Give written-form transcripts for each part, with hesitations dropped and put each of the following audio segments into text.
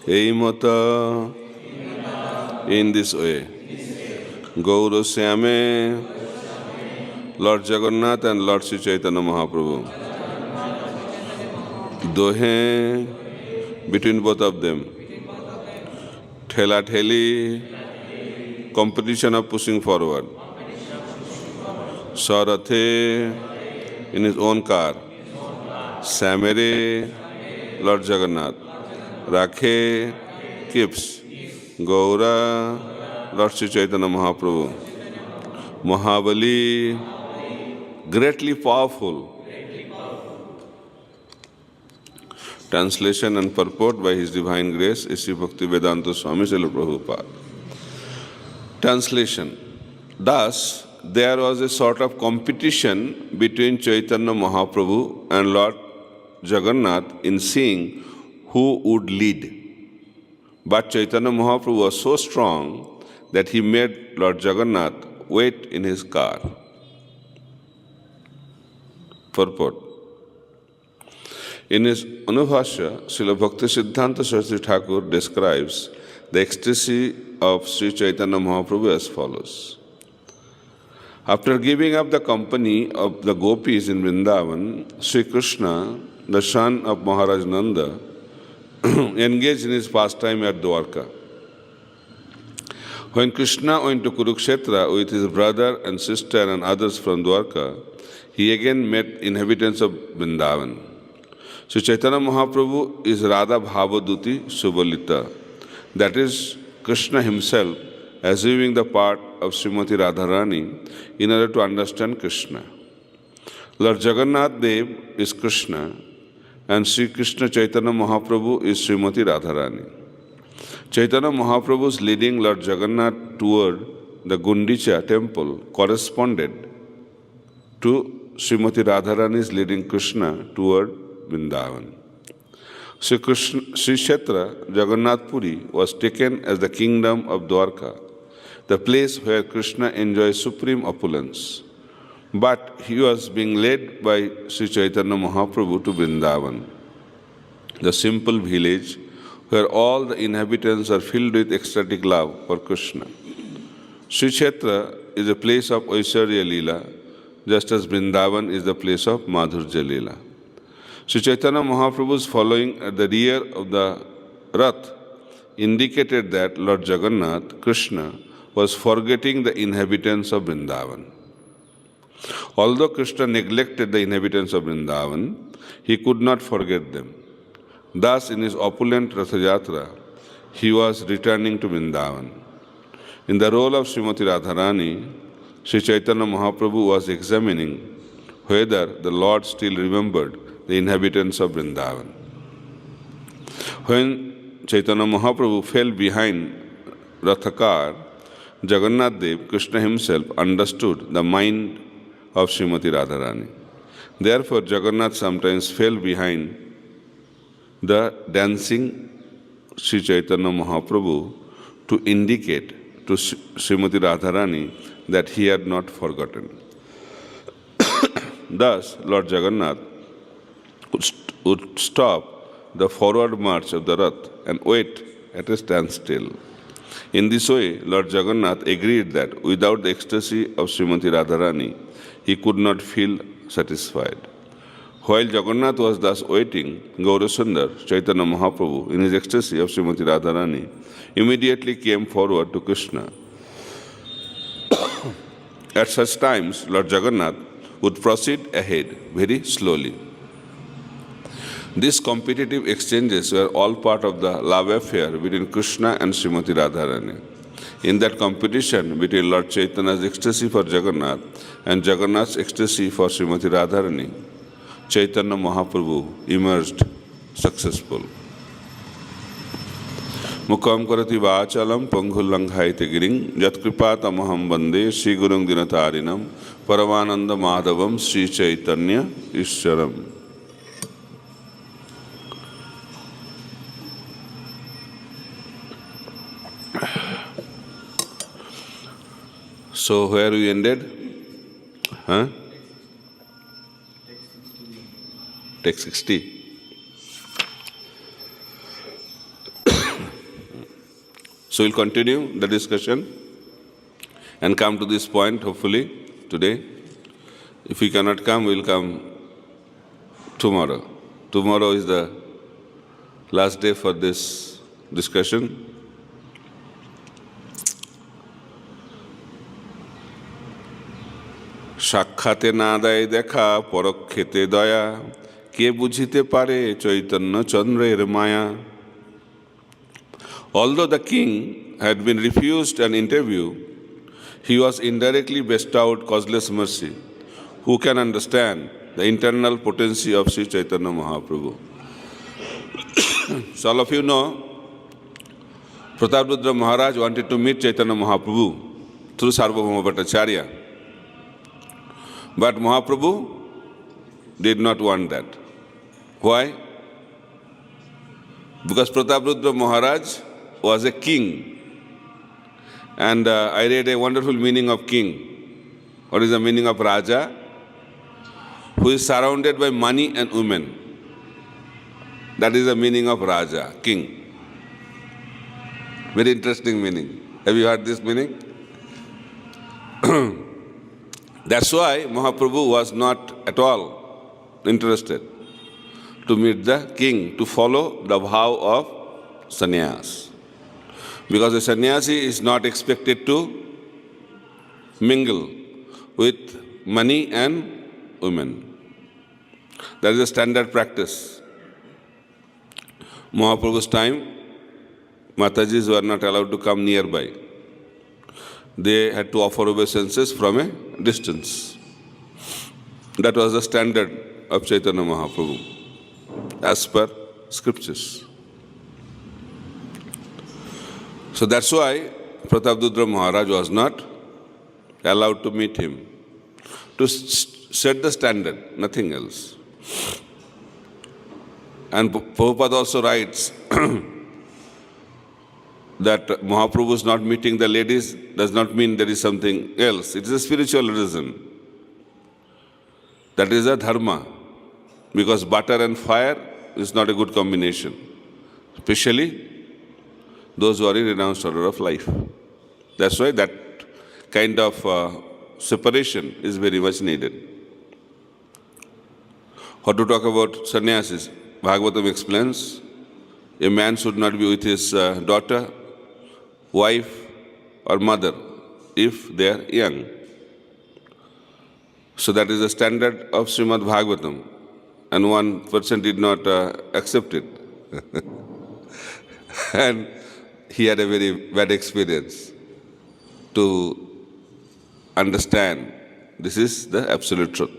Eimata. In this way, Gaura Syame, Lord Jagannath and Lord Sri Chaitanya Mahaprabhu, Dohe, between both of them, Thela Theli, competition of pushing forward, Sarathe, in his own car, Samere, Lord Jagannath, Rakhe, keeps, Gaura, Lord Sri Chaitanya Mahaprabhu, Mahabali, greatly powerful. Translation and purport by His Divine Grace, Sri Bhaktivedanta Swami Srila Prabhupada. Translation. Thus, there was a sort of competition between Chaitanya Mahaprabhu and Lord Jagannath in seeing who would lead. But Chaitanya Mahaprabhu was so strong that he made Lord Jagannath wait in his car. Purport. In his Anubhashya, Srila Bhaktisiddhanta Saraswati Thakur describes the ecstasy of Sri Chaitanya Mahaprabhu as follows. After giving up the company of the gopis in Vrindavan, Sri Krishna, the son of Maharaj Nanda, engaged in his pastime at Dwarka. When Krishna went to Kurukshetra with his brother and sister and others from Dwarka, he again met inhabitants of Vrindavan. Sri Chaitanya Mahaprabhu is Radha Bhavaduti Subalita, that is, Krishna himself assuming the part of Srimati Radharani in order to understand Krishna. Lord Jagannath Dev is Krishna and Sri Krishna Chaitanya Mahaprabhu is Srimati Radharani. Chaitanya Mahaprabhu's leading Lord Jagannath toward the Gundicha temple corresponded to Srimati Radharani's leading Krishna toward Vrindavan. Sri Kshetra Jagannath Puri was taken as the kingdom of Dwarka, the place where Krishna enjoys supreme opulence. But he was being led by Sri Chaitanya Mahaprabhu to Vrindavan, the simple village where all the inhabitants are filled with ecstatic love for Krishna. Sri Kshetra is a place of Aishwarya Leela, just as Vrindavan is the place of Madhurya Leela. Sri Chaitanya Mahaprabhu's following at the rear of the Rath indicated that Lord Jagannath, Krishna, was forgetting the inhabitants of Vrindavan. Although Krishna neglected the inhabitants of Vrindavan, he could not forget them. Thus, in his opulent Ratha Yatra, he was returning to Vrindavan. In the role of Srimati Radharani, Sri Chaitanya Mahaprabhu was examining whether the Lord still remembered the inhabitants of Vrindavan. When Chaitanya Mahaprabhu fell behind Rathakar, Jagannath Dev, Krishna himself, understood the mind of Srimati Radharani. Therefore, Jagannath sometimes fell behind the dancing Sri Chaitanya Mahaprabhu to indicate to Srimati Radharani that he had not forgotten. Thus, Lord Jagannath would stop the forward march of the Rath and wait at a standstill. In this way, Lord Jagannath agreed that without the ecstasy of Srimati Radharani, he could not feel satisfied. While Jagannath was thus waiting, Gaurasundar, Chaitanya Mahaprabhu, in his ecstasy of Srimati Radharani, immediately came forward to Krishna. At such times, Lord Jagannath would proceed ahead very slowly. These competitive exchanges were all part of the love affair between Krishna and Srimati Radharani. In that competition between Lord Chaitanya's ecstasy for Jagannath and Jagannath's ecstasy for Srimati Radharani, Chaitanya Mahaprabhu emerged successful. Mukam karati vachalam panghulanghaite giring yatkripatamaham bande Sri Gurung Dinatarinam Paramananda Madhavam Sri Chaitanya Ishwaram. So where we ended? Text 60. So we'll continue the discussion and come to this point, hopefully, today. If we cannot come, we'll come tomorrow. Tomorrow is the last day for this discussion. সাক্ষাতে না দেয় দেখা পরক্ষেতে দয়া কে বুঝিতে পারে চৈতন্য চন্দ্রের মায়া. Although the king had been refused an interview, he was indirectly bestowed causeless mercy. Who can understand the internal potency of Sri Chaitanya Mahaprabhu? So all of you know, Prataprudra Maharaj wanted to meet Chaitanya Mahaprabhu through Sarvabhauma Bhattacharya. But Mahaprabhu did not want that. Why? Because Prataprudra Maharaj was a king. And I read a wonderful meaning of king. What is the meaning of Raja? Who is surrounded by money and women. That is the meaning of Raja, king. Very interesting meaning. Have you heard this meaning? That's why Mahaprabhu was not at all interested to meet the king, to follow the vow of sannyas. Because the sannyasi is not expected to mingle with money and women. That is a standard practice. Mahaprabhu's time, Matajis were not allowed to come nearby. They had to offer obeisances from a distance. That was the standard of Chaitanya Mahaprabhu, as per scriptures. So that's why Prataprudra Maharaj was not allowed to meet him, to set the standard, nothing else. And Prabhupada also writes that Mahaprabhu is not meeting the ladies does not mean there is something else. It is a spiritual reason. That is a dharma. Because butter and fire is not a good combination. Especially those who are in renounced order of life. That's why that kind of separation is very much needed. How to talk about sannyasis? Bhagavatam explains, a man should not be with his daughter, wife or mother if they are young. So that is the standard of Srimad Bhagavatam, and one person did not accept it. And he had a very bad experience to understand this is the absolute truth.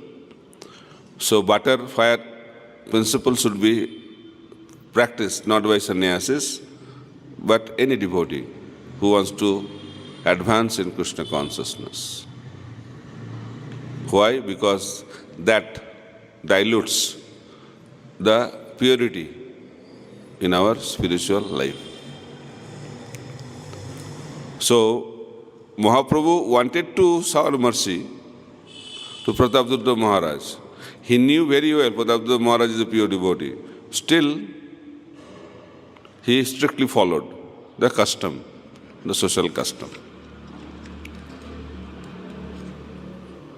So butter, fire principle should be practiced not by sannyasis, but any devotee who wants to advance in Krishna consciousness. Why? Because that dilutes the purity in our spiritual life. So, Mahaprabhu wanted to show mercy to Prataprudra Maharaj. He knew very well Prataprudra Maharaj is a pure devotee. Still, he strictly followed the custom, the social custom.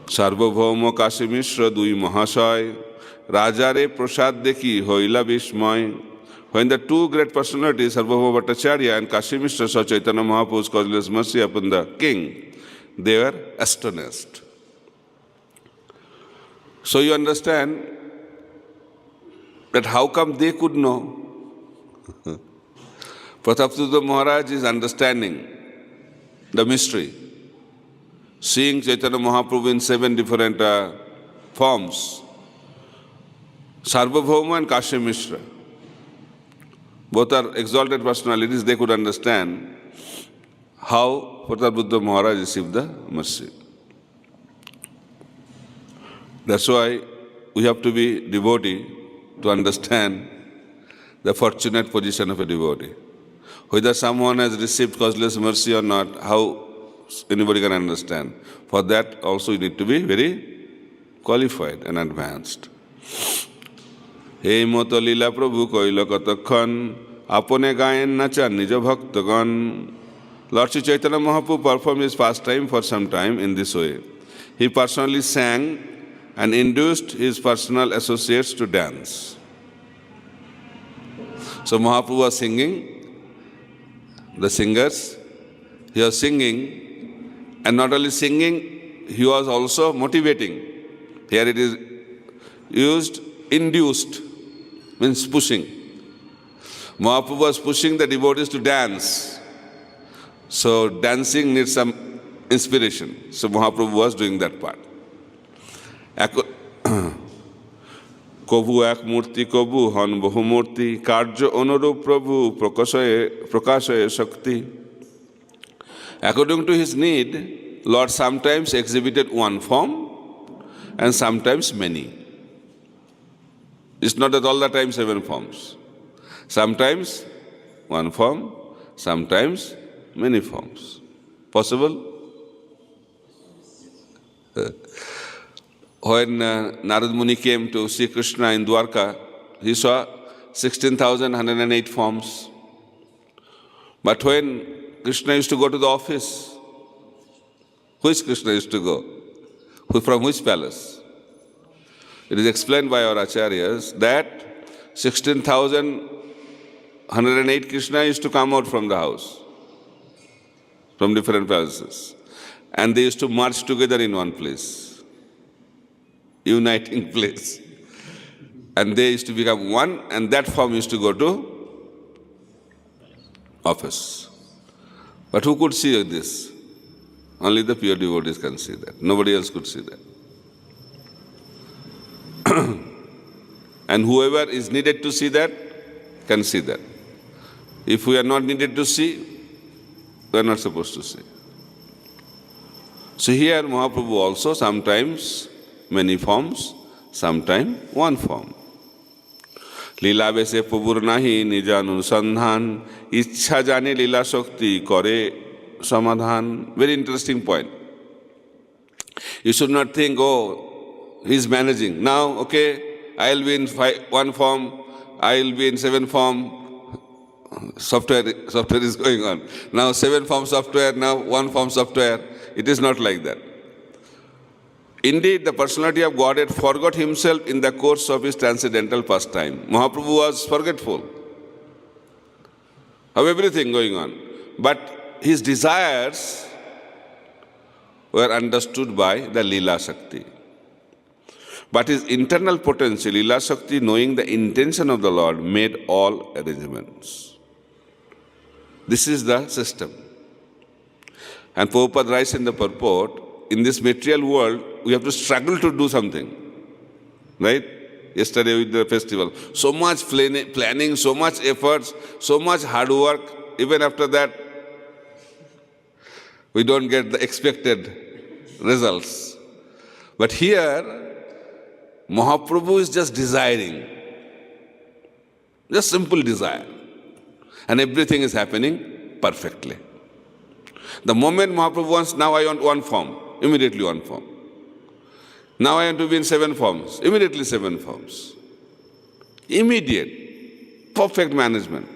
Sarvabhauma Kashi Mishra Dui Mahasaya Rajare Prasad Dekhi Hoila Bishmay. When the two great personalities, Sarvabhauma Bhattacharya and Kashi Mishra, saw Chaitanya Mahaprabhu's causeless mercy upon the king, they were astonished. So you understand that how come they could know? Prataprudra Maharaj is understanding the mystery, seeing Chaitanya Mahaprabhu in 7 different forms. Sarvabhauma and Kashi Mishra, both are exalted personalities, they could understand how Prataprudra Maharaj received the mercy. That's why we have to be devotee to understand the fortunate position of a devotee. Whether someone has received causeless mercy or not, how anybody can understand. For that also you need to be very qualified and advanced. এই মতো লীলা প্রভু কইল কতক্ষণ আপনে গায়েন নাচান নিজ ভক্তগণ Lord Sri Chaitanya Mahaprabhu performed his pastime for some time in this way. He personally sang and induced his personal associates to dance. So Mahaprabhu was singing, the singers, he was singing, and not only singing, he was also motivating. Here it is used induced, means pushing. Mahaprabhu was pushing the devotees to dance. So dancing needs some inspiration. So Mahaprabhu was doing that part. কবু এক মূর্তি কবু হন বহুমূর্তি কার্য অনুরূপ প্রভু প্রকাশয়ে শক্তি. According to his need, Lord sometimes exhibited one form and sometimes many. It's not that all the time 7 forms. Sometimes one form, sometimes many forms. Possible? When Narad Muni came to see Krishna in Dwarka, he saw 16,108 forms. But when Krishna used to go to the office, which Krishna used to go? From which palace? It is explained by our acharyas that 16,108 Krishna used to come out from the house, from different palaces. And they used to march together in one place, uniting place. And they used to become one, and that form used to go to office. But who could see this? Only the pure devotees can see that. Nobody else could see that. And whoever is needed to see that, can see that. If we are not needed to see, we are not supposed to see. So here Mahaprabhu also sometimes many forms, sometimes one form. লীলা বেশে প্রভুর নাহি নিজানুসন্ধান ইচ্ছা জানে লীলা শক্তি করে সমাধান. Very interesting point. You should not think, oh, he's managing. Now, okay, I'll be in 1 form, I'll be in 7 form. Software is going on. Now 7 form software, now 1 form software. It is not like that. Indeed, the personality of Godhead forgot himself in the course of his transcendental pastime. Mahaprabhu was forgetful of everything going on. But his desires were understood by the Leela Shakti. But his internal potential, Leela Shakti, knowing the intention of the Lord, made all arrangements. This is the system. And Prabhupada writes in the purport, in this material world, we have to struggle to do something. Right? Yesterday with the festival. So much planning, so much efforts, so much hard work. Even after that, we don't get the expected results. But here, Mahaprabhu is just desiring. Just simple desire. And everything is happening perfectly. The moment Mahaprabhu wants, now I want 1 form, immediately 1 form. Now I want to be in 7 forms, immediately 7 forms. Immediate, perfect management.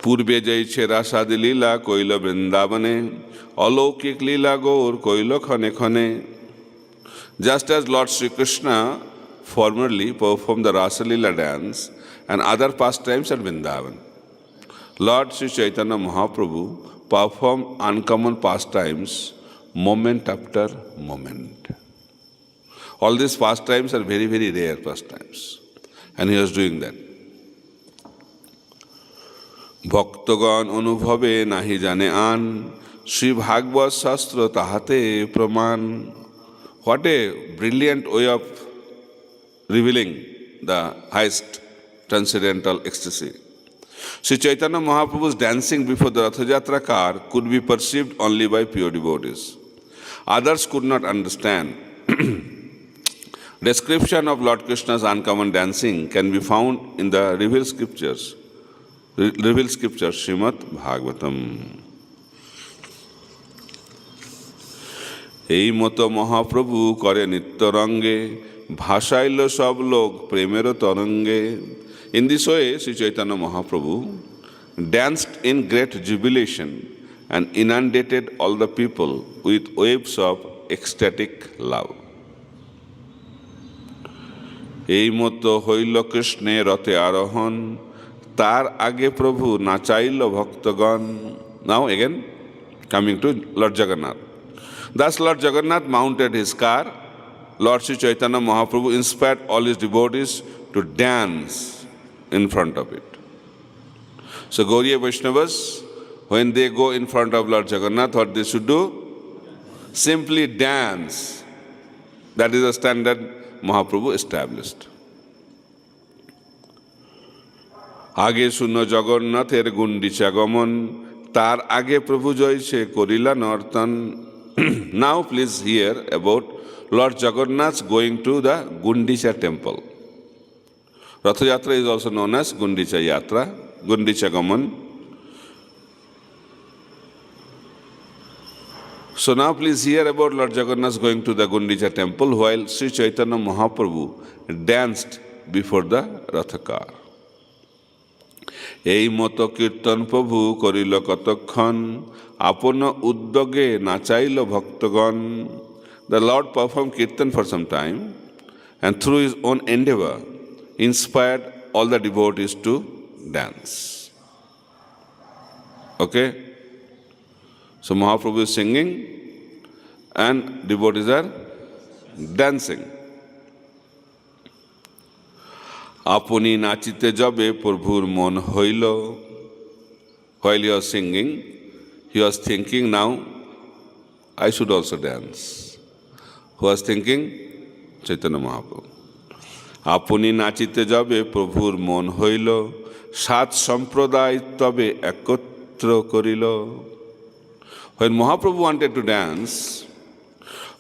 পূর্বে যেইছে রাসাদি লীলা কইল বৃন্দাবনে অলৌকিক লীলা গৌর কইল ক্ষণে ক্ষণে. Just as Lord Sri Krishna formerly performed the Rasa Leela dance and other pastimes at Vrindavan, Lord Sri Chaitanya Mahaprabhu performed uncommon pastimes moment after moment. All these pastimes are very, very rare pastimes. And he was doing that. ভক্তগণ অনুভবে নাহি জানে আন শ্রী ভাগবত শাস্ত্র তাহাতে প্রমাণ. What a brilliant way of revealing the highest transcendental ecstasy. Sri Chaitanya Mahaprabhu's dancing before the Ratha Jatra car could be perceived only by pure devotees. Others could not understand. Description of Lord Krishna's uncommon dancing can be found in the revealed scriptures, Srimad Bhagavatam. এই মতো মহাপ্রভু করে নিত্য রঙ্গে ভাসাইল সব লোক প্রেমের তরঙ্গে। In this way, Sri Chaitanya Mahaprabhu danced in great jubilation and inundated all the people with waves of ecstatic love. এই মতো হইল কৃষ্ণের রথে আরোহণ, তার আগে প্রভু নাচাইল ভক্তগণ। Now again, coming to Lord Jagannath. Thus Lord Jagannath mounted his car. Lord Sri Chaitanya Mahaprabhu inspired all his devotees to dance in front of it. So Gauriya Vaishnavas, when they go in front of Lord Jagannath, what they should do? Simply dance. That is the standard Mahaprabhu established. আগে শুনো জগন্নাথের গুন্ডিচা গমন, তার আগে প্রভু জয়সে করিলা নর্তন। Now please hear about Lord Jagannath going to the Gundicha temple. Ratha Yatra is also known as Gundicha Yatra, Gundicha Gaman. So now please hear about Lord Jagannath going to the Gundicha temple while Sri Chaitanya Mahaprabhu danced before the Ratha car. এই মতো কীর্তন প্রভু করিল কতক্ষণ, আপন উদ্যোগে নাচাইল ভক্তগণ। The Lord performed kirtan for some time and through his own endeavor inspired all the devotees to dance. Okay? So Mahaprabhu is singing and devotees are dancing. আপনি নাচিতে যাবে প্রভুর মন হইল। While he was singing, he was thinking, now I should also dance. Who was thinking? Chaitanya Mahaprabhu. আপনি নাচিতে যাবে প্রভুর মন হইল, সাত সম্প্রদায় তবে একত্র করিল। When Mahaprabhu wanted to dance,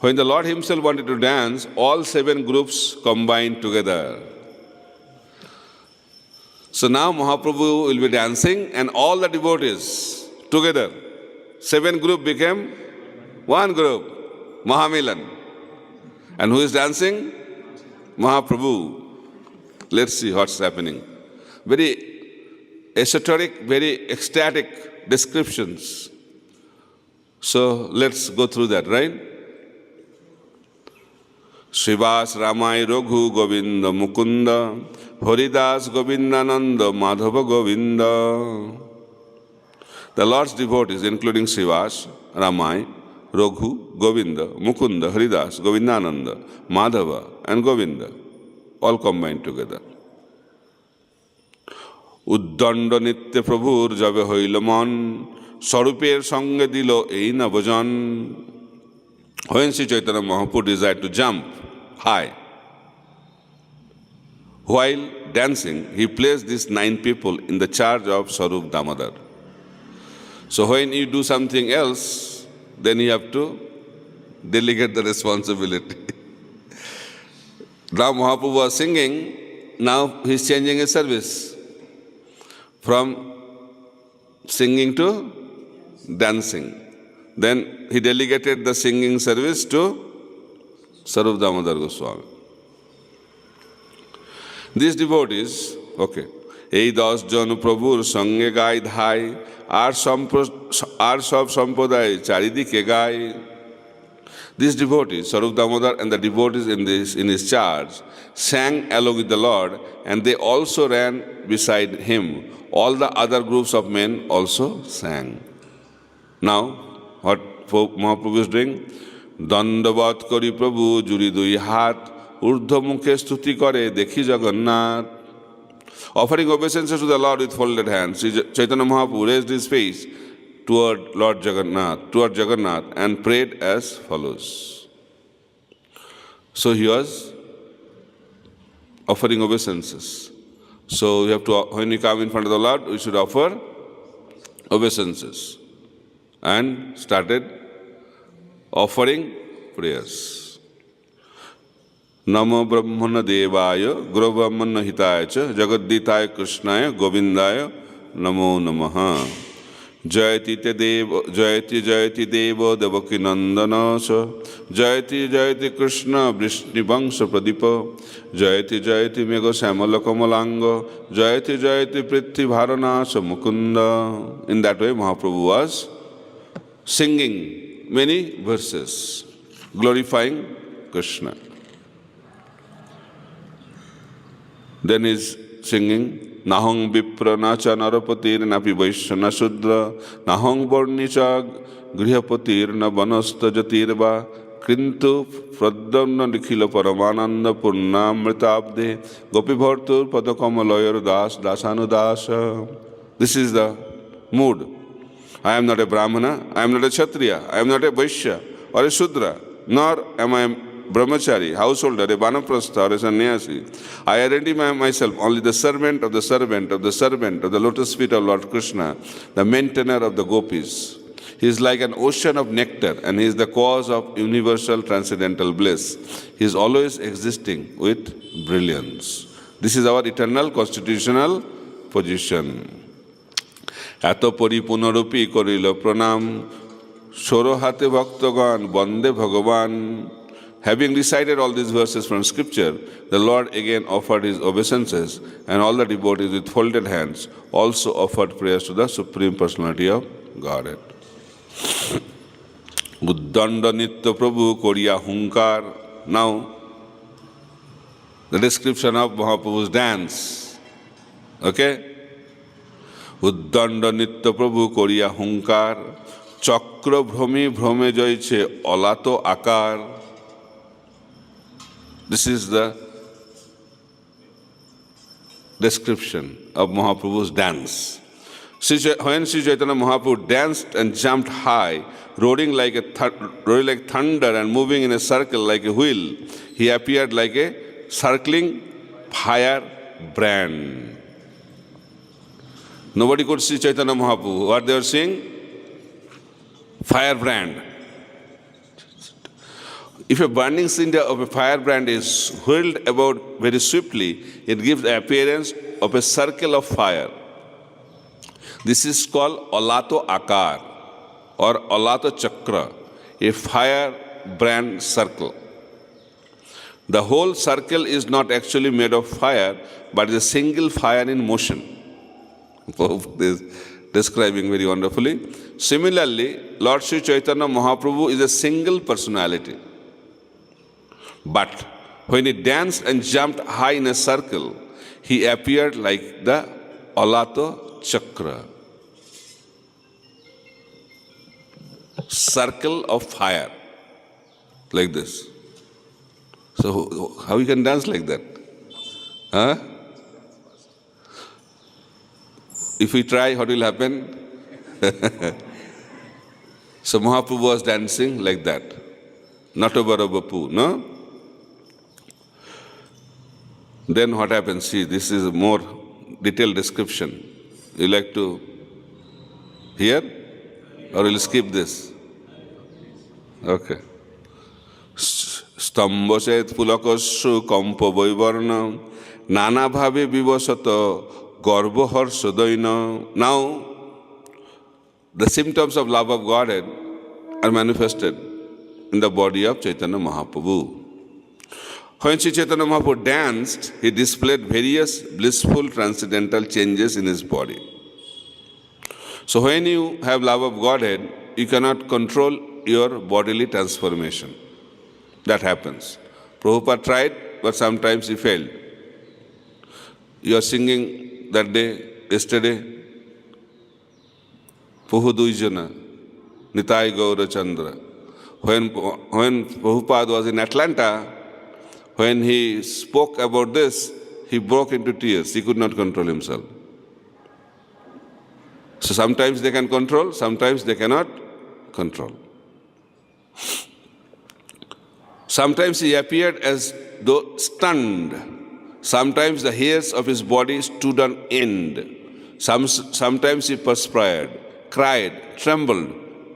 when the Lord himself wanted to dance, all 7 groups combined together. So now Mahaprabhu will be dancing and all the devotees together. 7 group became 1 group, Mahamilan. And who is dancing? Mahaprabhu. Let's see what's happening. Very esoteric, very ecstatic descriptions. So let's go through that, right? Srivas Ramai Raghu Govinda Mukunda Haridas Govindananda Madhava Govinda. The Lord's devotees, including Srivas, Ramai, Raghu, Govinda, Mukunda, Haridas, Govindananda, Madhava and Govinda, all combined together. উদ্দণ্ড নিত্যে প্রভুর যাবে হইল মন, স্বরূপের সঙ্গে দিল এই নবজন। When Sri Chaitanya Mahaprabhu desired to jump high, while dancing, he placed these 9 people in the charge of Sarup Damodar. So when you do something else, then you have to delegate the responsibility. Now Mahaprabhu was singing, now he's changing his service from singing to dancing. Then he delegated the singing service to Sarup Damodar Goswami. These devotees, okay, এই 10 জন প্রভুর সঙ্গে গায় ধাই, আর সব সম্প্রদায় চারিদিকে গায়। These devotees, Sarup Damodar and the devotees in his charge, sang along with the Lord, and they also ran beside him. All the other groups of men also sang. Now, what Mahaprabhu is doing? দণ্ডবৎ করি প্রভু জুড়ি 2 হাত, ঊর্ধ্ব মুখে স্তুতি করে দেখি Jagannath. Offering obeisances to the Lord with folded hands, Chaitanya Mahaprabhu raised his face toward Jagannath and prayed as follows. So he was offering obeisances. So you have to, when you come in front of the Lord, we should offer obeisances. And started offering prayers. Namo Brahmana Devaya Guru Brahmana Hitaya Cha Jagaditaya Krishnaya Govindaya Namo Namaha. जयति जयति देव देवकी नंदन जयति जयति कृष्ण वृष्णिवंश प्रदीप जयति जयति मेघ श्यामल कमलांग जयति जयति पृथ्वी भारनाश Mukund. In that way Mahaprabhu was singing many verses glorifying Krishna. Then he is singing Nahang Vipra Nacha Narapatir Napi Vaishana Shudra Nahang Varnicha Grihapatir Na Vanasta Jatirva Krintu Pradamna Nikhila Paramananda Purnamritabde Gopi Bhartur Padakamalaya Das Dasanudasa. This is the mood. I am not a Brahmana, I am not a Kshatriya, I am not a Vaishya or a Shudra, nor am I a brahmachari, householder, a vanaprastha or a sannyasi. I identify myself only the servant of the servant of the servant of the lotus feet of Lord Krishna, the maintainer of the gopis. He is like an ocean of nectar and he is the cause of universal transcendental bliss. He is always existing with brilliance. This is our eternal constitutional position. Ato paripunarupī korilo pranam Shorohate bhaktagan bande bhagavan. Having recited all these verses from scripture, the Lord again offered his obeisances, and all the devotees with folded hands also offered prayers to the Supreme Personality of Godhead. Uddanda Nitya Prabhu Koriya Hunkar. Now, the description of Mahaprabhu's dance. Okay? Uddanda Nitya Prabhu Koriya Hunkar. Chakra Bhrami Bhrame Jaiche Olato Akar. This is the description of Mahaprabhu's dance. When Sri Chaitanya Mahaprabhu danced and jumped high, roaring like thunder and moving in a circle like a wheel, he appeared like a circling firebrand. Nobody could see Chaitanya Mahaprabhu. What they were seeing? Firebrand. If a burning cinder of a firebrand is whirled about very swiftly, it gives the appearance of a circle of fire. This is called Olato Akar or Olato Chakra, a firebrand circle. The whole circle is not actually made of fire, but is a single fire in motion. This describing very wonderfully. Similarly, Lord Sri Chaitanya Mahaprabhu is a single personality. But when he danced and jumped high in a circle, he appeared like the Olato Chakra. Circle of fire. Like this. So how you can dance like that? Huh? If we try, what will happen? So Mahaprabhu was dancing like that. Natavara Bapu, no? Then what happens? See, this is a more detailed description. You like to hear? Or will you skip this? Okay. Stambhaset pulakassu kampa vaivarna nana bhave vivasata garva harsha daina. Now, the symptoms of love of Godhead are manifested in the body of Chaitanya Mahaprabhu. When Sri Chaitanya Mahaprabhu danced, he displayed various blissful transcendental changes in his body. So when you have love of Godhead, you cannot control your bodily transformation. That happens. Prabhupada tried, but sometimes he failed. You are singing that day, yesterday, Puhu Duijana, Nitai Gaura Chandra. When Prabhupada was in Atlanta, when he spoke about this, he broke into tears. He could not control himself. So sometimes they can control, sometimes they cannot control. Sometimes he appeared as though stunned. Sometimes the hairs of his body stood on end. Sometimes he perspired, cried, trembled,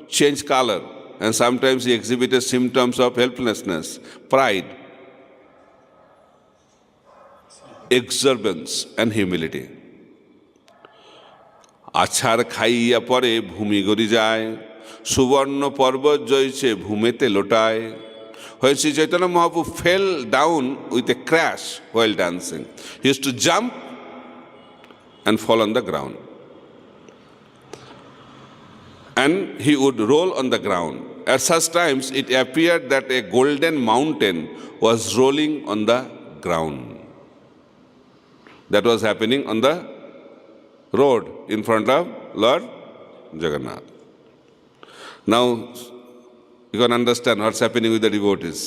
changed color, and sometimes he exhibited symptoms of helplessness, pride, exuberance, and humility. আছাড় খাইয়া পরে ভূমি গড়ি যায়, সুবর্ণ পর্বত জয়ছে ভূমেতে লোটায়. When Sri Chaitanya Mahaprabhu fell down with a crash while dancing, he used to jump and fall on the ground. And he would roll on the ground. At such times, it appeared that a golden mountain was rolling on the ground. That was happening on the road in front of Lord Jagannath. Now, you can understand what's happening with the devotees.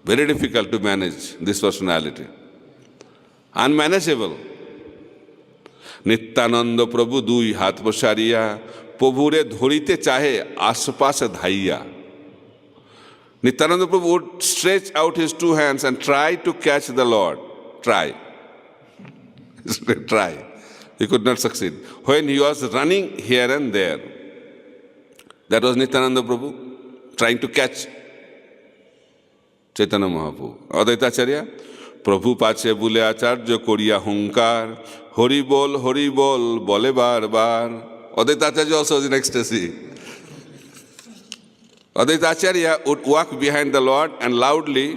Very difficult to manage this personality. Unmanageable. Nityananda প্রভু দুই হাত প্রসারিয়া প্রভুরে ধরিতে চাহে আশপাশে Dahiya. Nityananda Prabhu would stretch out his two hands and try to catch the Lord. Try. He could not succeed. When he was running here and there, that was Nityananda Prabhu trying to catch Chaitanya Mahaprabhu. Advaita Acharya, Prabhu pache bule acharya koriya hunkar, Hori bol, bole bar bar. Advaita Acharya also was in ecstasy. Advaita Acharya would walk behind the Lord and loudly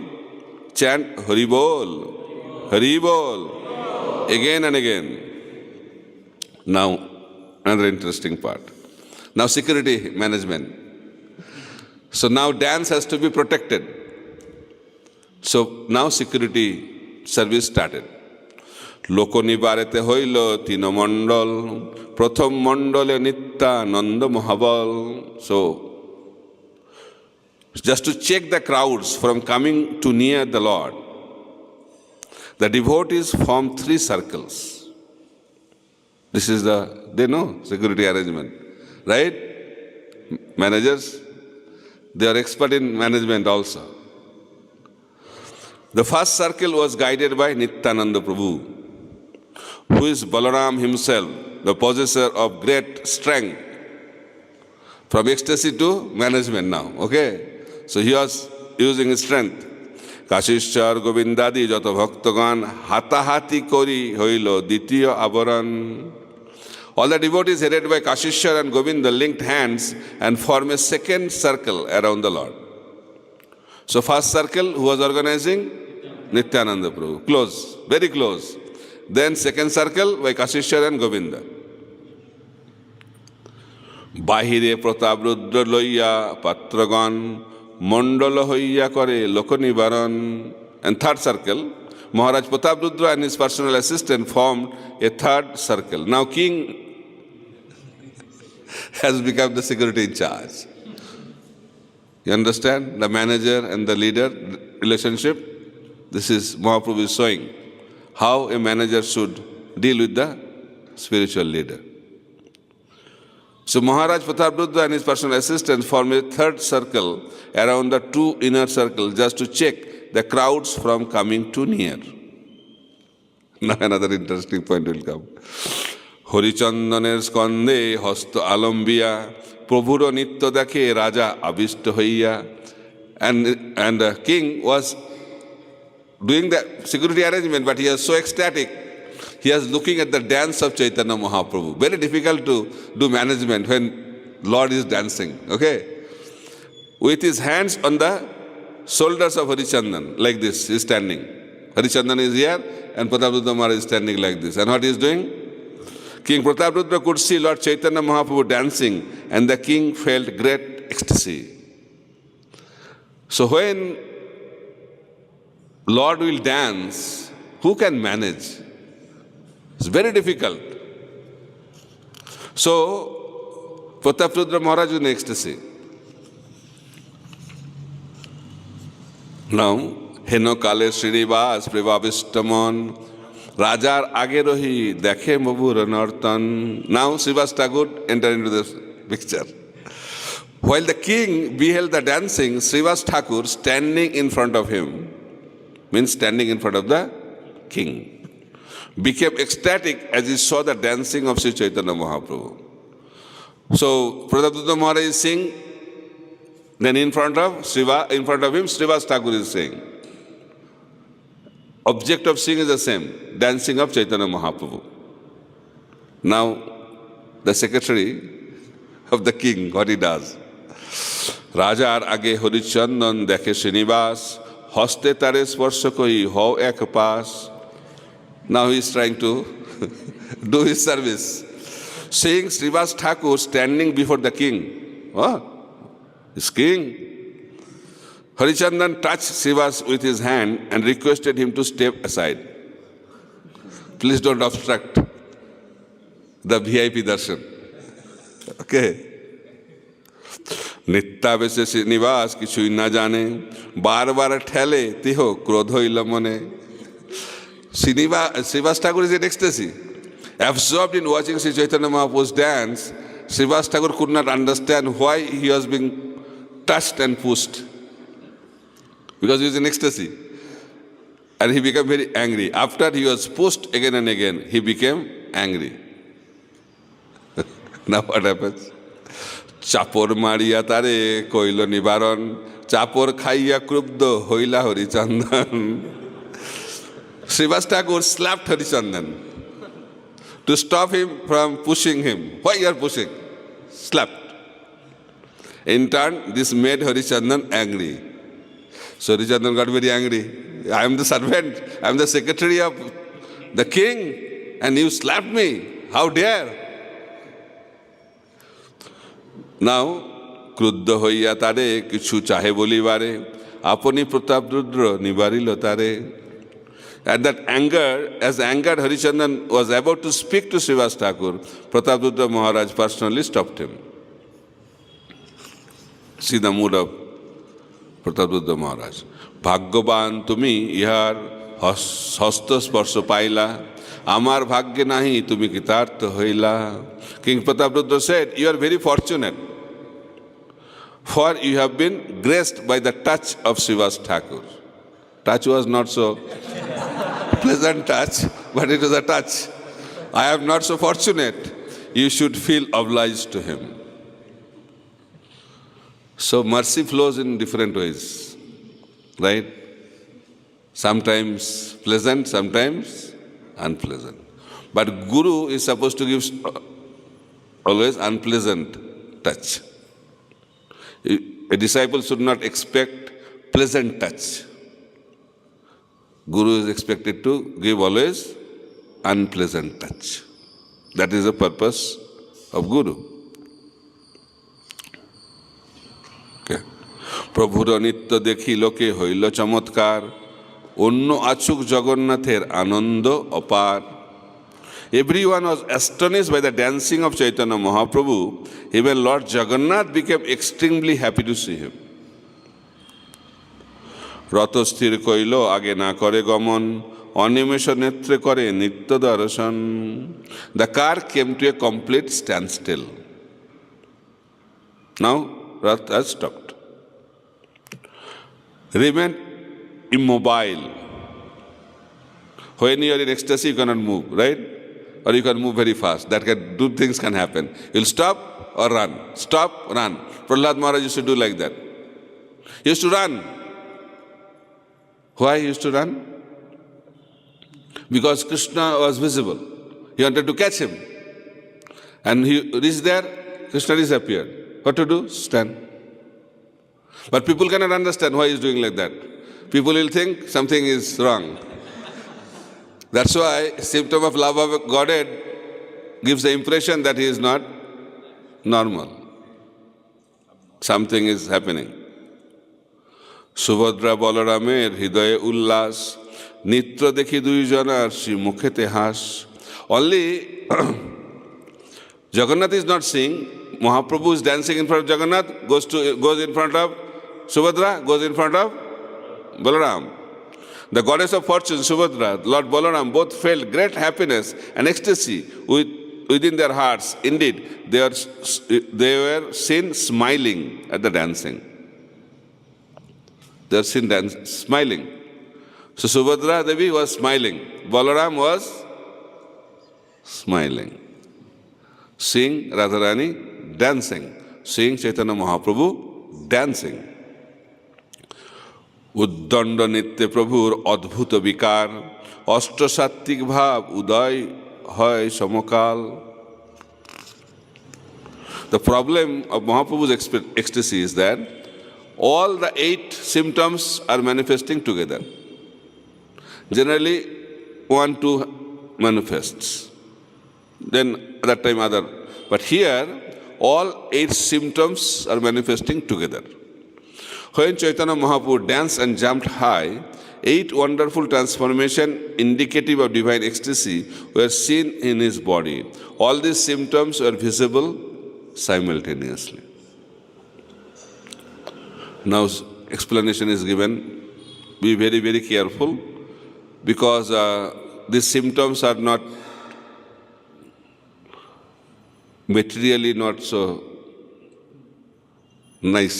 chant Hari bol, again and again. Now, another interesting part. Now, security management. So now dance has to be protected. So now security service started. লোকনিবারেতে হইল তিন মণ্ডল, প্রথম মণ্ডলে Nityananda মহাবল. So just to check the crowds from coming to near the Lord, the devotees form 3 circles. This is they know security arrangement, right? Managers, they are expert in management also. The first circle was guided by Nityananda Prabhu, who is Balaram himself, the possessor of great strength. From ecstasy to management now, okay? So he was using his strength. Kashishwar গোবিন্দাদি যত ভক্তগণ হাতাহাতি করি হইল দ্বিতীয় আবরণ. All the devotees headed by Kashishwar and Govinda linked hands and form a second circle around the Lord. So first circle, who was organizing? Nityananda Prabhu. Close, very close. Then second circle by Kashishwar and Govinda. Bahire Pratap Rudra Loya Patragan Mondala Hoya Kore Lokonivaran. And third circle, Maharaj Pratap Rudra and his personal assistant formed a third circle. Now king has become the security in charge. You understand? The manager and the leader relationship. This is Mahaprabhu is showing how a manager should deal with the spiritual leader. So Maharaj Pratap Rudra and his personal assistant form a third circle around the 2 inner circles just to check the crowds from coming too near. Now another interesting point will come. হরিচন্দনের স্কন্ধে হস্ত আলম্বিয়া প্রভুর নিত্য দেখে রাজা আবিষ্ট হইয়া. And the king was doing the security arrangement, but he was so ecstatic. He was looking at the dance of Chaitanya Mahaprabhu. Very difficult to do management when Lord is dancing, okay? With his hands on the shoulders of Harichandan, like this, he is standing. Harichandan is here and Prataprudra Maharaj is standing like this. And what he is doing? King Prataprudra could see Lord Chaitanya Mahaprabhu dancing and the king felt great ecstasy. So when Lord will dance, who can manage? It's very difficult. So Prataprudra Maharaj is in ecstasy. Now, Heno Kale Srinivas Privavishtamon Rajar Agerohi Dekhe Mabur Nartan. Now Srivas Thakur entered into this picture. While the king beheld the dancing, Srivas Thakur standing in front of him, means standing in front of the king, became ecstatic as he saw the dancing of Sri Chaitanya Mahaprabhu. So Prataprudra Maharaj is saying, then in front of him, Srivas Thakur is saying. Object of seeing is the same, dancing of Chaitanya Mahaprabhu. Now, the secretary of the king, what he does. রাজার আগে হরিচন্দন দেখে শ্রীনিবাস, হস্তে তারে স্পর্শ করি হও এক পাশ. Now he is trying to do his service. Seeing Srivas Thakur standing before the king. What? This king. Harichandan touched Srivas with his hand and requested him to step aside. Please don't obstruct the VIP darshan. Okay. নিত্যাবেশে Srinivas কিছুই না জানে, বারবার ঠেলে তিহ ক্রোধ হইল মনে. Srivas Thakur is in ecstasy. Absorbed in watching Sri Chaitanya Mahaprabhu's dance, Srivas Thakur could not understand why he was being touched and pushed. Because he was in ecstasy. And he became very angry. After he was pushed again and again, he became angry. Now what happens? চাপর মারিয়া তারে কইল নিবারণ, চাপর খাইয়া ক্রুব্ধ হইলা হরিচন্দন. Srivas Thakur slapped Harichandan to stop him from pushing him. Why you are pushing? Slapped. In turn, this made Harichandan angry. So Harichandan got very angry. I am the servant, I am the secretary of the king, and you slapped me. How dare? Now, ক্রুদ্ধ হইয়া তারে কিছু চাহে বলিবারে, আপনি প্রতাপরুদ্র নিবারিল তারে. At that anger, as angered Harichandan was about to speak to Srivas Thakur, Prataprudra Maharaj personally stopped him. See the mood of Prataprudra Maharaj. ভাগ্যবান তুমি ইহার হস্তস্পর্শ পাইলা, আমার ভাগ্যে নাহি তুমি কৃতার্থ হইলা. King Prataprudra said, you are very fortunate, for you have been graced by the touch of Srivas Thakur. Touch was not so pleasant touch, but it was a touch. I am not so fortunate. You should feel obliged to him. So mercy flows in different ways, right? Sometimes pleasant, sometimes unpleasant. But Guru is supposed to give always unpleasant touch. A disciple should not expect pleasant touch. Guru is expected to give always unpleasant touch. That is the purpose of Guru. Okay. প্রভুর নিত্য দেখি লোকে হইল চমৎকার, অন্য আছুক জগন্নাথের আনন্দ অপার. Everyone was astonished by the dancing of Chaitanya Mahaprabhu. Even Lord Jagannath became extremely happy to see him. রত স্থির কইল আগে না করে গমন, অনিমেষ নেত্রে করে নিত্য দর্শন. The car came to a complete standstill. Now Rath has stopped. Remain immobile. When you are in ecstasy, you cannot move, right? Or you can move very fast. That can do things can happen. You'll stop or run. Stop, run. Prahlad Maharaj used to do like that. He used to run. Why he used to run? Because Krishna was visible. He wanted to catch him. And he reached there, Krishna disappeared. What to do? Stand. But people cannot understand why he is doing like that. People will think something is wrong. That's why symptom of love of Godhead gives the impression that he is not normal. Something is happening. Subhadra বলরামের হৃদয়ে উল্লাস, নিত্য দেখি দুইজনার শ্রী মুখেতে হাস. Only Jagannath is not seeing. Mahaprabhu is dancing in front of Jagannath, goes in front of Subhadra, goes in front of Balaram. The goddess of fortune, Subhadra, Lord Balaram, both felt great happiness and ecstasy within their hearts. Indeed, they were seen smiling at the dancing. They were seen smiling. So Subhadra Devi was smiling. Balaram was smiling. Seeing Radharani dancing. Seeing Chaitanya Mahaprabhu dancing. উদ্দণ্ড নিত্যে প্রভুর অদ্ভুত বিকার, অষ্টসাত্ত্বিক ভাব উদয় হয় সমকাল. The problem of Mahaprabhu's ecstasy is that all the 8 symptoms are manifesting together. Generally, 1, 2 manifests. Then at that time other. But here, all 8 symptoms are manifesting together. When Chaitanya Mahaprabhu danced and jumped high, 8 wonderful transformations indicative of divine ecstasy were seen in his body. All these symptoms were visible simultaneously. Now explanation is given. Be very, very careful, because these symptoms are not materially not so nice.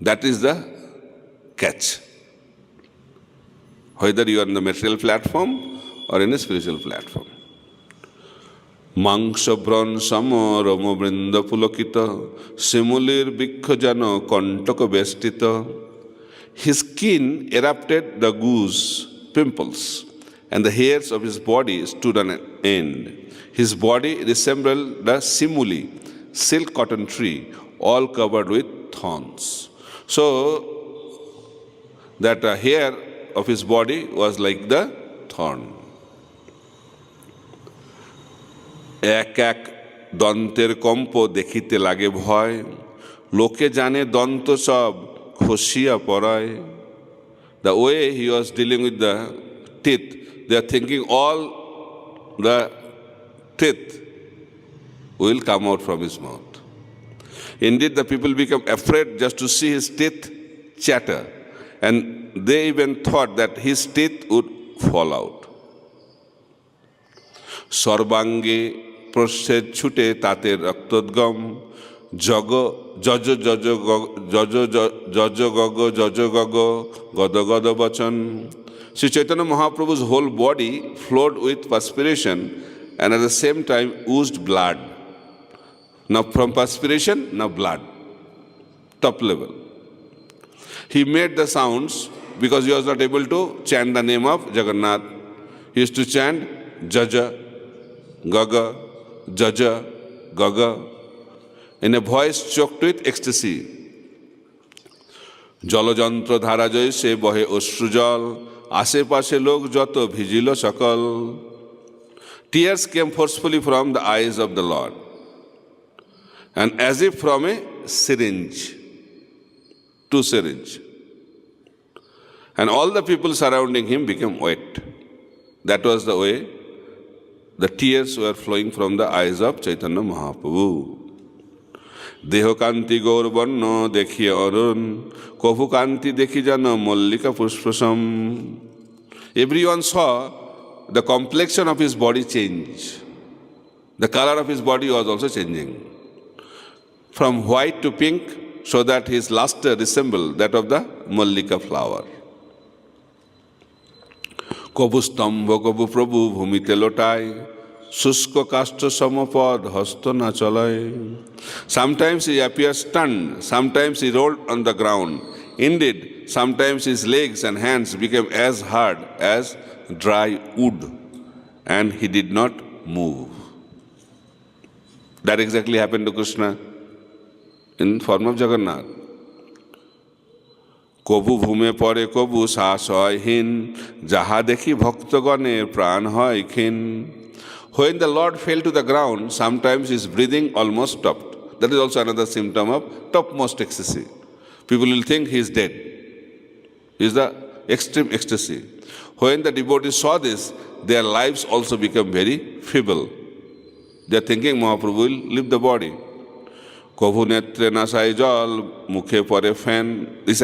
That is the catch. Whether you are on the material platform or in a spiritual platform. Mangshabran samo ramo brinda pulakita simulir bikkhajano kantaka vestita. His skin erupted the goose pimples, and the hairs of his body stood on end. His body resembled the simuli, silk cotton tree, all covered with thorns. So, that hair of his body was like the thorn. এক এক দন্তের comp দেখিতে লাগে ভয়, লোকে জানে দন্ত সব খসিয়া পড়ায়. The way he was dealing with the teeth, they are thinking all the teeth will come out from his mouth. Indeed, the people become afraid just to see his teeth chatter, and they even thought that his teeth would fall out. সর্বাঙ্গে প্রচ্ছদ ছুটে তাতে রক্তোদ্গম, jug যজ যজ যজ যজ গগ যজ গগ গদ গদ বচন. Sri Chaitanya Mahaprabhu's whole body flowed with perspiration and at the same time oozed blood. Now from perspiration, now blood. Top level. He made the sounds because he was not able to chant the name of Jagannath. He used to chant Jaja, Gaga, Jaja, Gaga in a voice choked with ecstasy. জলযন্ত্র ধারা জয় সে বহে অশ্রুজল, আশেপাশে লোক যত vigil সকল. Tears came forcefully from the eyes of the Lord, and as if from a syringe, to syringe. And all the people surrounding him became wet. That was the way the tears were flowing from the eyes of Chaitanya Mahaprabhu. দেহকান্তি গৌরবর্ণ দেখিয়ে অরুণ, কভু কান্তি দেখি যেন Mallika পুষ্পসম. Everyone saw the complexion of his body change. The color of his body was also changing from white to pink, so that his luster resembled that of the mallika flower. কবু স্তম্ভ কবু প্রভু ভূমিতে লোটায়, শুষ্ক কাষ্ঠ সমপদ হস্ত না চলায়. Sometimes he appeared stunned, sometimes he rolled on the ground. Indeed, sometimes his legs and hands became as hard as dry wood, and he did not move. That exactly happened to Krishna in form of Jagannath. কবু ভূমে পড়ে কবু শ্বাস হয় হীন, যাহা দেখি ভক্তগণের প্রাণ হয় ক্ষীণ. When the Lord fell to the ground, sometimes his breathing almost stopped. That is also another symptom of topmost ecstasy. People will think he is dead. It is the extreme ecstasy. When the devotees saw this, their lives also become very feeble. They are thinking Mahaprabhu will leave the body. কভু নেত্রে নাসায় জল, মুখে পরে fan. This is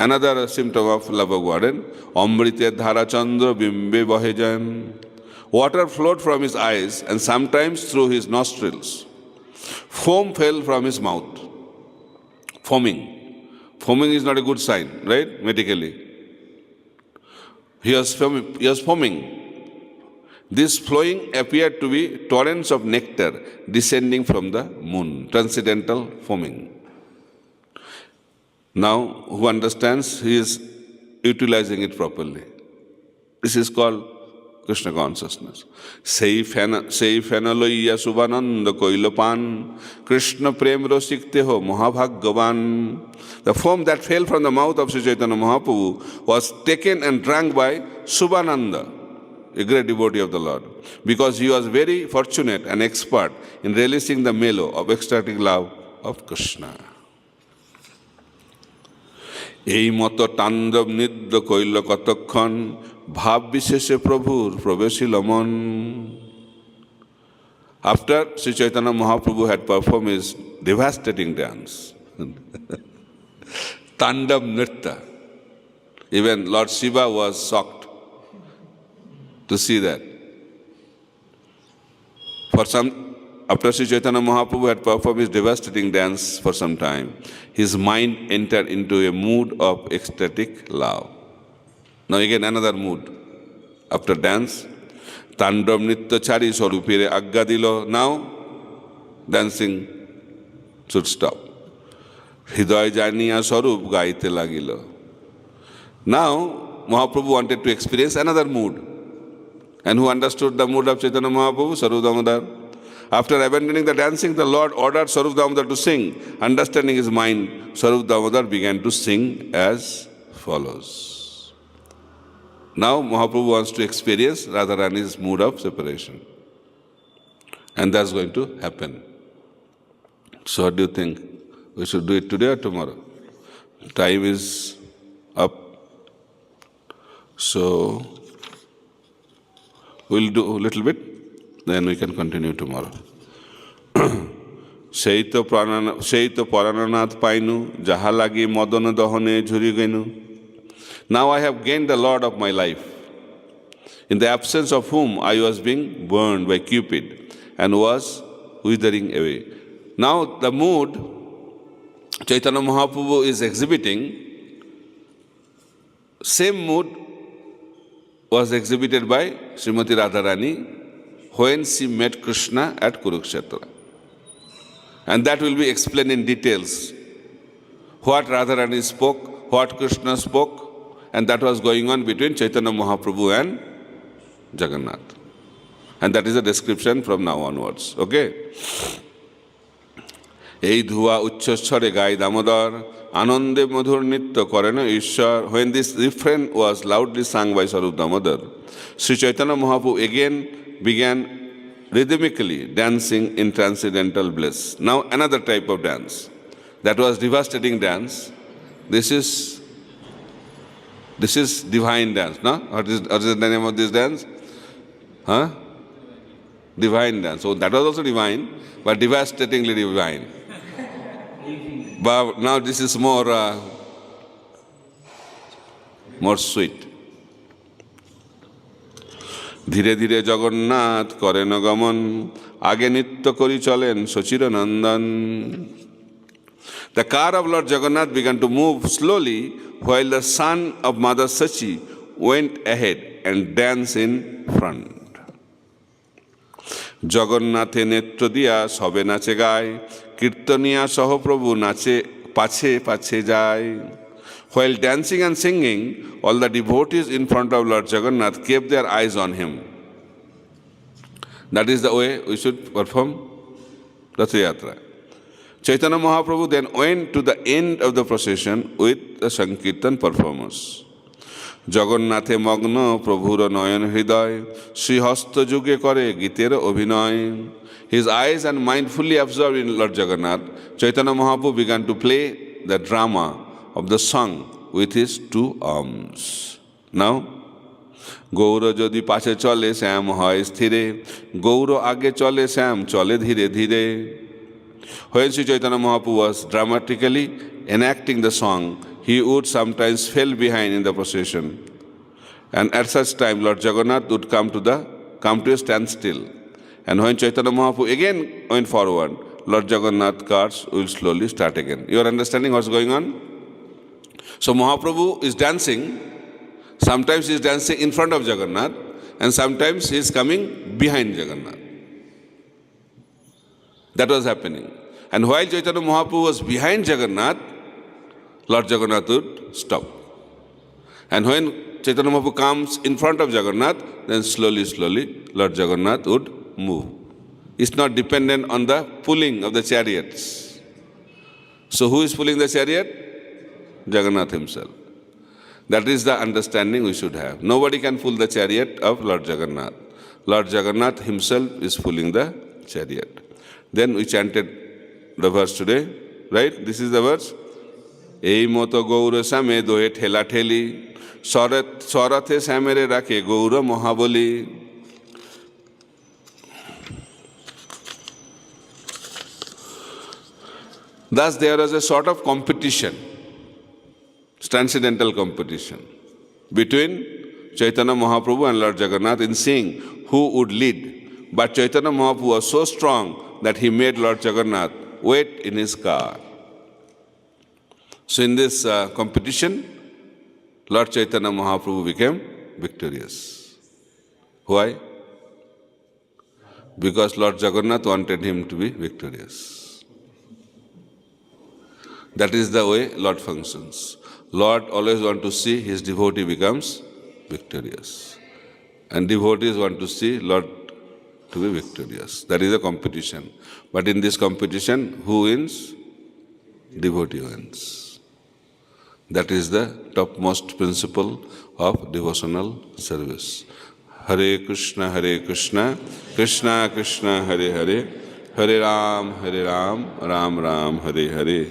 another symptom of love of God. অমৃতের ধারা চন্দ্র বিম্বে বহে যান. Water flowed from his eyes and sometimes through his nostrils. Foam fell from his mouth. Foaming. Foaming is not a good sign, right? Medically. He was foaming. This flowing appeared to be torrents of nectar descending from the moon, transcendental foaming. Now, who understands, he is utilizing it properly. This is called Krishna consciousness. Sei fena loiya subhananda koilo pan, Krishna prem rosikte ho mahabhagavan. The foam that fell from the mouth of Sri Chaitanya Mahaprabhu was taken and drank by Subhananda, a great devotee of the Lord, because he was very fortunate and expert in releasing the mellow of ecstatic love of Krishna. এই মতো তাণ্ডব নিদ্র কইল কতক্ষণ ভাব বিশেষে প্রভুর প্রবেশিল মন. After Sri Chaitanya Mahaprabhu had performed his devastating dance, Tandab Nritta, even Lord Shiva was shocked to see that. After Sri Chaitanya Mahaprabhu had performed his devastating dance for some time, his mind entered into a mood of ecstatic love. Now again another mood. After dance, Tandav Nitya Chari Swarupire Agga Dilo. Now dancing should stop. Hriday Janiya Swarup Gaite Lagilo. Now Mahaprabhu wanted to experience another mood. And who understood the mood of Chaitanya Mahaprabhu? Sarup Damodar. After abandoning the dancing, the Lord ordered Sarup Damodar to sing. Understanding his mind, Sarup Damodar began to sing as follows. Now Mahaprabhu wants to experience Radharani's mood of separation. And that's going to happen. So what do you think? We should do it today or tomorrow? Time is up. So we'll do a little bit, then we can continue tomorrow. সেই তো পরাণনাথ পাইনু যাহা লাগি মদন দহনে ঝুরি গেনু. Now I have gained the Lord of my life, in the absence of whom I was being burned by Cupid and was withering away. Now the mood Chaitanya Mahaprabhu is exhibiting, same mood was exhibited by Srimati Radharani when she met Krishna at Kurukshetra. And that will be explained in details. What Radharani spoke, what Krishna spoke, and that was going on between Chaitanya Mahaprabhu and Jagannath. And that is a description from now onwards. Okay? এই ধুয়া উচ্চস্বরে গায় দামোদর আনন্দে মধুর নৃত্য করেন ঈশ্বর. When this refrain was loudly sung by Sarup Damodar, Sri Chaitanya Mahaprabhu again began rhythmically dancing in transcendental bliss. Now another type of dance. That was devastating dance. This is divine dance, no? What is the name of this dance? Huh? Divine dance. So that was also divine, but devastatingly divine. But now this is more sweet. ধীরে ধীরে জগন্নাথ করেন গমন আগে নৃত্য করি চলেন সচির নন্দন. The car of Lord Jagannath began to move slowly while the son of Mother Sachi went ahead and danced in front. জগন্নাথে নেত্র দিয়া সবে নাচে গায় কীর্তনিয়া সহপ্রভু নাচে পাছে পাছে যায়. While dancing and singing, all the devotees in front of Lord Jagannath kept their eyes on him. That is the way we should perform Rath Yatra. Chaitanya Mahaprabhu then went to the end of the procession with the Sankirtan performers. জগন্নাথে মগ্ন প্রভুর নয়ন হৃদয় শ্রীহস্ত যুগে করে গীতের অভিনয়. His eyes and mind fully absorbed in Lord Jagannath, Chaitanya Mahaprabhu began to play the drama of the song with his two arms. Now, Gour যদি পাশে চলে শ্যাম হয় স্থিরে গৌর আগে চলে শ্যাম চলে ধীরে ধীরে. When Sri Chaitanya Mahaprabhu was dramatically enacting the song, he would sometimes fall behind in the procession. And at such time, Lord Jagannath would come to a standstill. And when Chaitanya Mahaprabhu again went forward, Lord Jagannath cars will slowly start again. You are understanding what's going on? So Mahaprabhu is dancing. Sometimes he is dancing in front of Jagannath, and sometimes he is coming behind Jagannath. That was happening. And while Chaitanya Mahaprabhu was behind Jagannath, Lord Jagannath would stop. And when Chaitanya Mahaprabhu comes in front of Jagannath, then slowly Lord Jagannath would move. It's not dependent on the pulling of the chariots. So who is pulling the chariot? Jagannath himself. That is the understanding we should have. Nobody can pull the chariot of Lord Jagannath. Lord Jagannath himself is pulling the chariot. Then we chanted the verse today, right? This is the verse. Ei moto gaura same dohe thela theli, sarathe samere rakhe gaura mahabali. Thus there was a sort of competition, transcendental competition between Chaitanya Mahaprabhu and Lord Jagannath in seeing who would lead. But Chaitanya Mahaprabhu was so strong that he made Lord Jagannath wait in his car. So in this competition, Lord Chaitanya Mahaprabhu became victorious. Why? Because Lord Jagannath wanted him to be victorious. That is the way Lord functions. Lord always wants to see his devotee becomes victorious. And devotees want to see Lord to be victorious. That is a competition. But in this competition, who wins? Devotee wins. That is the topmost principle of devotional service. Hare Krishna, Krishna Krishna, Hare Hare, Hare Ram, Ram Ram, Hare Hare.